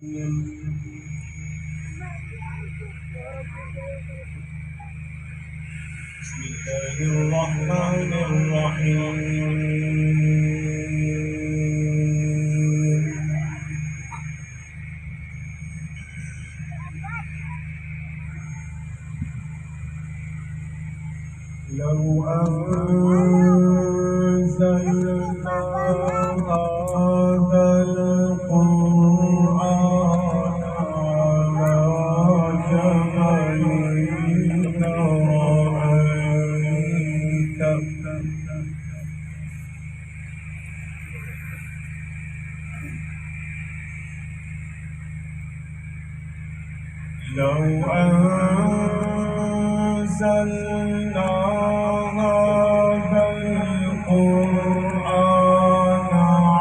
بسم الله الرحمن الرحيم. لو أنزلنا هذا القرآن على جبل لو أنزلنا هذا القرآن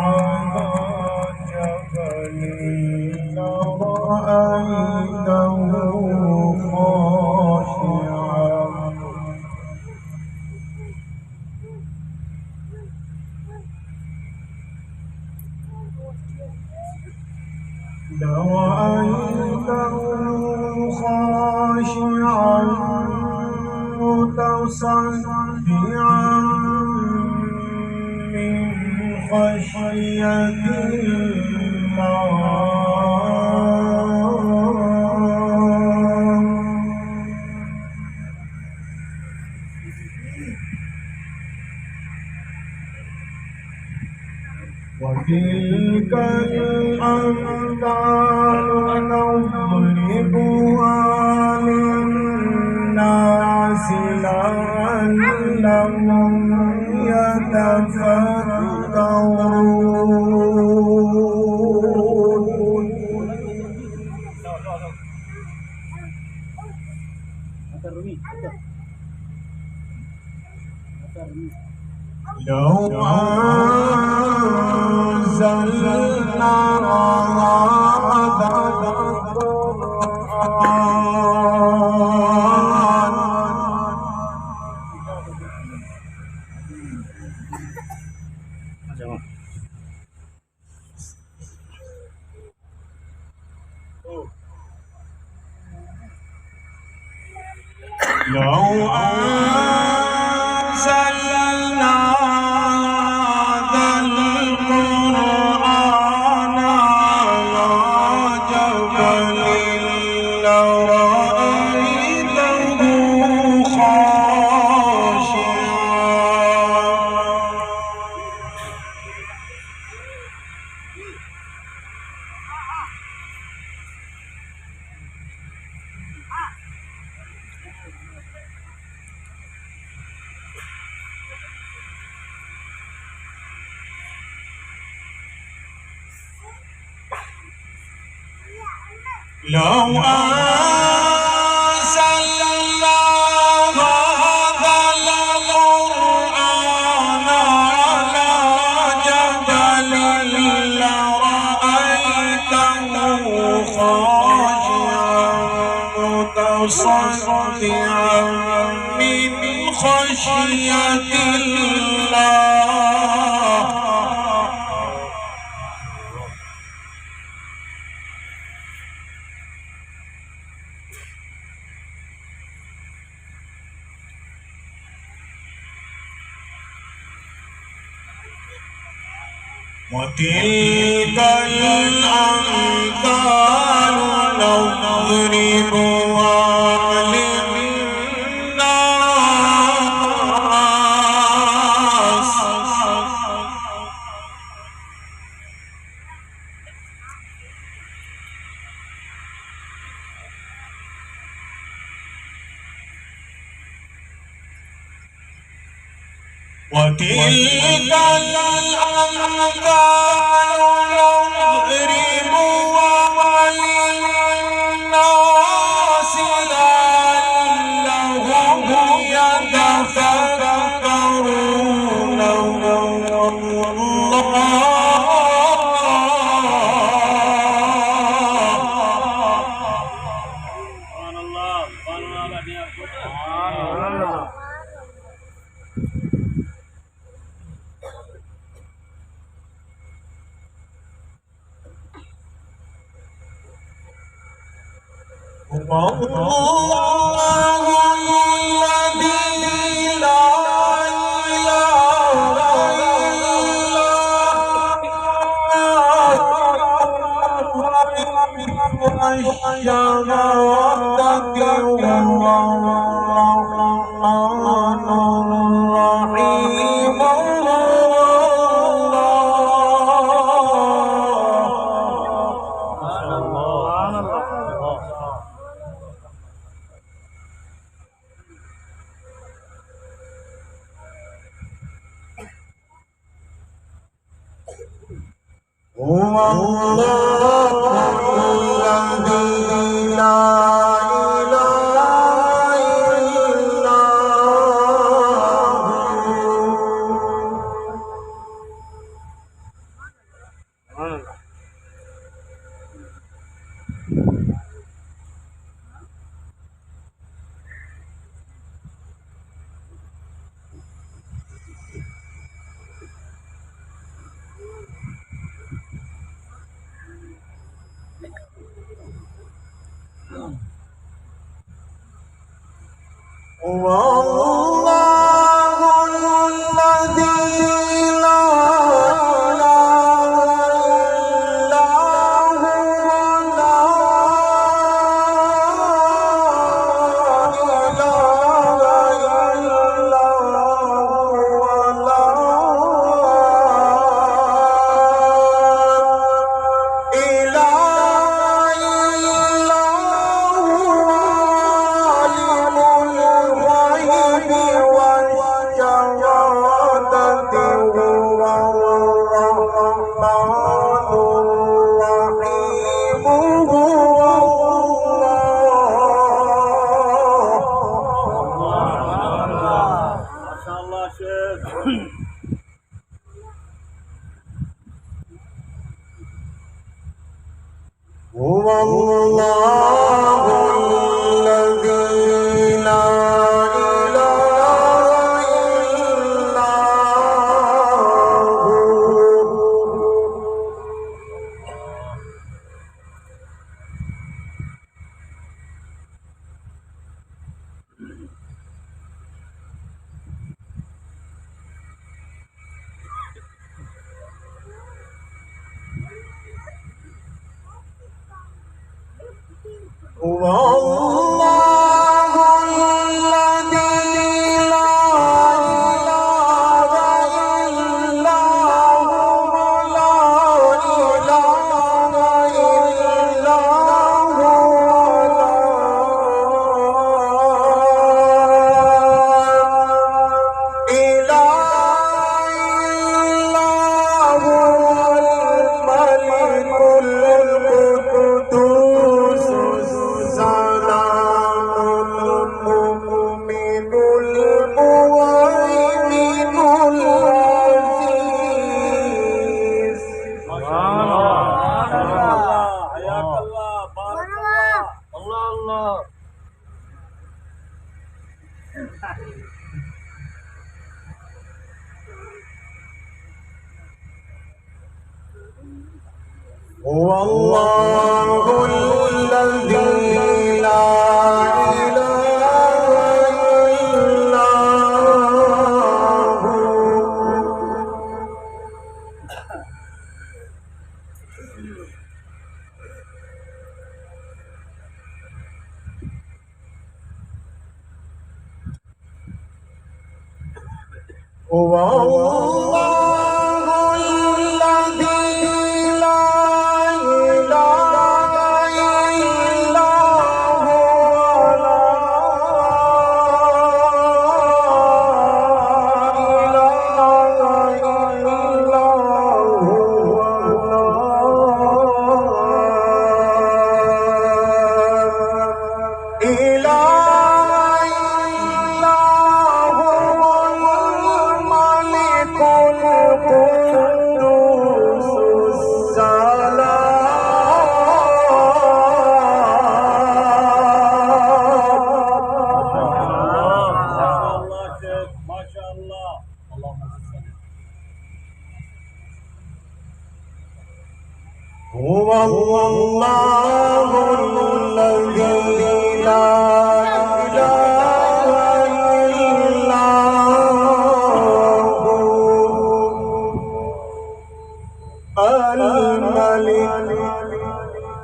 على جبل لرأيته خاشعا متصدعا من خشية الله وتلك الأمثال نضربها للناس لعلهم يتفكرون. لو أنزلنا هذا القرآن لو أنزلنا هذا القرآن على جبل لرأيته لو أنزلنا هذا القرآن على جبل لرأيته خاشعا متصدعا من خشية الله وتلك الأمثال نضربها للناس وتلك الأمثال نضربها للناس لعلهم يتفكرون. والله الذي لا إله إلا هو الشهادة هو الرحمن الرحيم هو الله الذي لا إله إلا هو الله الذي لا إله إلا هو الله الذي لا إله إلا هو الله الذي لا إله إلا هو لا إله إلا هو لا إله إلا هو الملك القدوس السلام المؤمن المهيمن العزيز حياك الله بارك الله الله الله هو الله الذي لا إله إلا هو الله الذي لا إله إلا هو لا إله إلا هو إله إلا هو الملك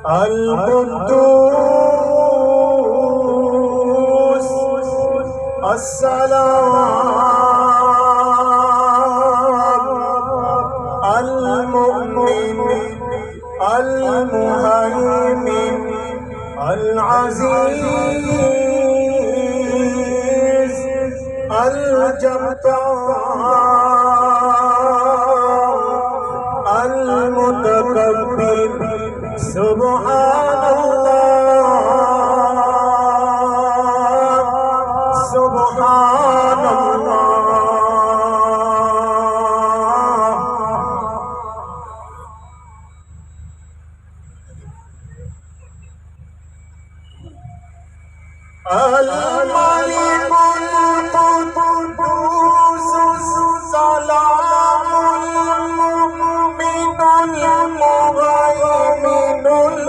القدوس السلام المؤمن المهيمن العزيز الجبار المتكبر سبحان الله سبحان الله الملك القدوس السلام المؤمن المهيمن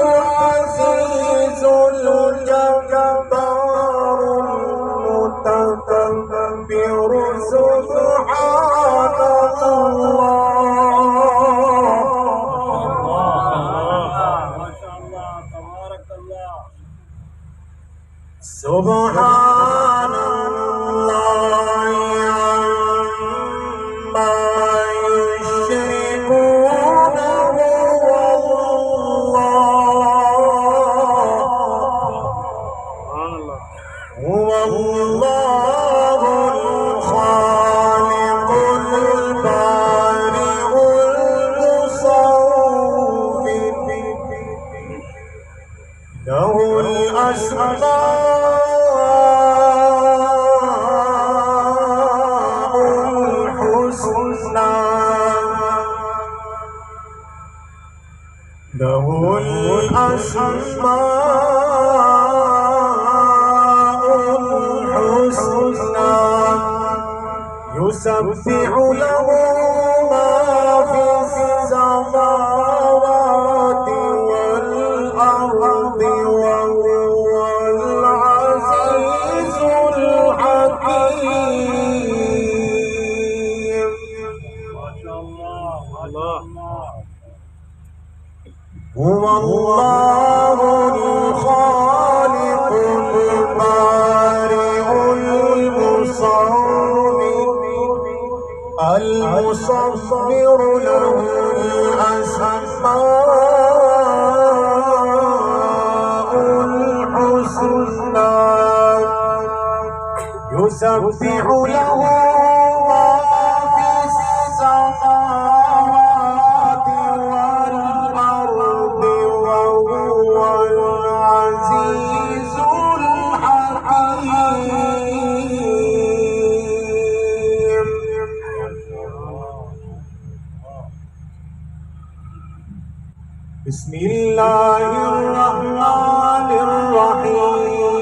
العزيز الجبار المتكبر سبحان الله ما شاء الله تبارك الله. سبحان الله عما يشركون هو الله الخالق البارئ المصور له الأسماء الحسنى له الأسماء الحسنى يسبح له ما في السماوات والأرض وهو العزيز الحكيم. ما شاء الله ما شاء الله. هو الله الخالق البارئ المصور المصور له الأسماء الحسنى يسبح له ما في السماوات والأرض وهو العزيز الحكيم. بسم الله الرحمن الرحيم.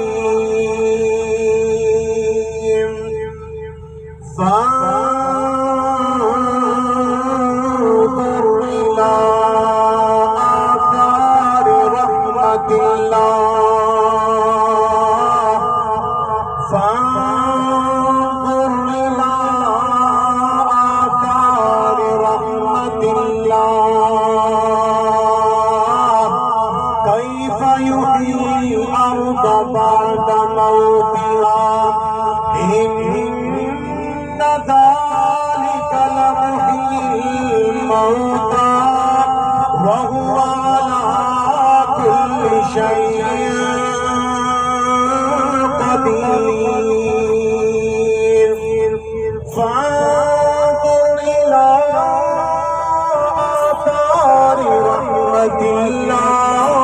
فانظر إلى آثار رحمة الله فانظر إلى آثار رحمة الله كيف يحيي الأرض بعد موتها إن ذلك لمحيي الموتى وهو على كل شيء قدير. فانظر إلى آثار رحمة الله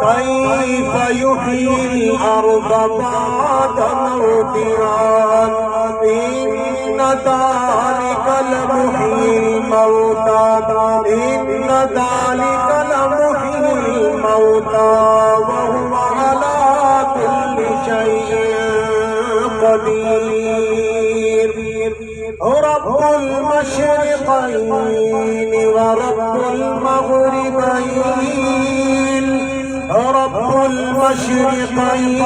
كيف يحيي الأرض بعد موتها إن ذلك لمحيي الموتى إن ذلك لمحيي الموتى وهو على كل شيء قدير. رب المشرقين ورب المغربين رب المشرقين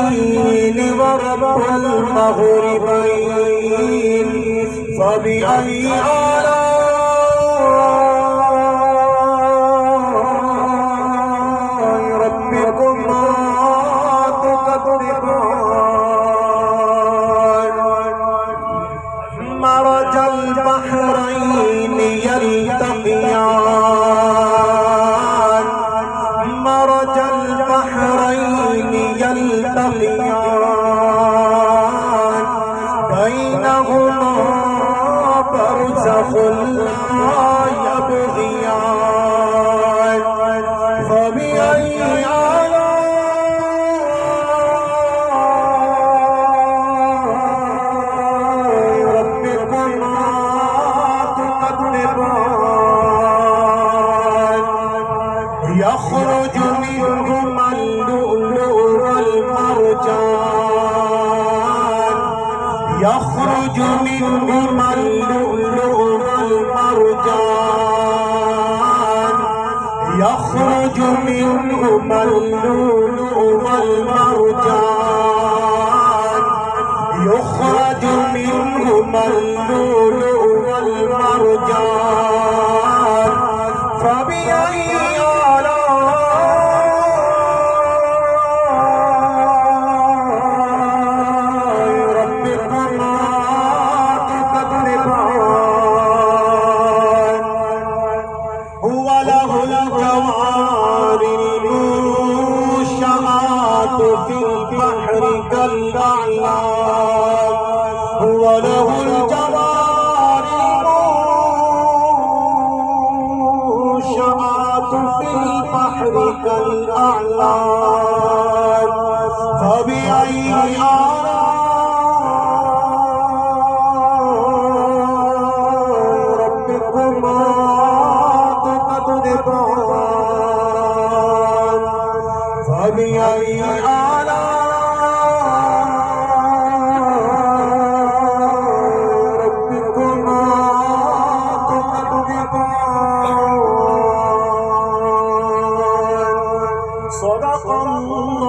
ورب المغربين فبأي آلاء يخرج منهما اللؤلؤ والمرجان يخرج منهما اللؤلؤ والمرجان يخرج منهما اللؤلؤ والمرجان يخرج منهما اللؤلؤ والمرجان فبأي آلاء ربكما تكذبان هو له الجوار المنشآت في البحر كالأعلام هو له الجوار المنشآت في البحر كالأعلام فبأي آلاء ربكما تكذبان فبأي آلاء ربكما تكذبان صدق الله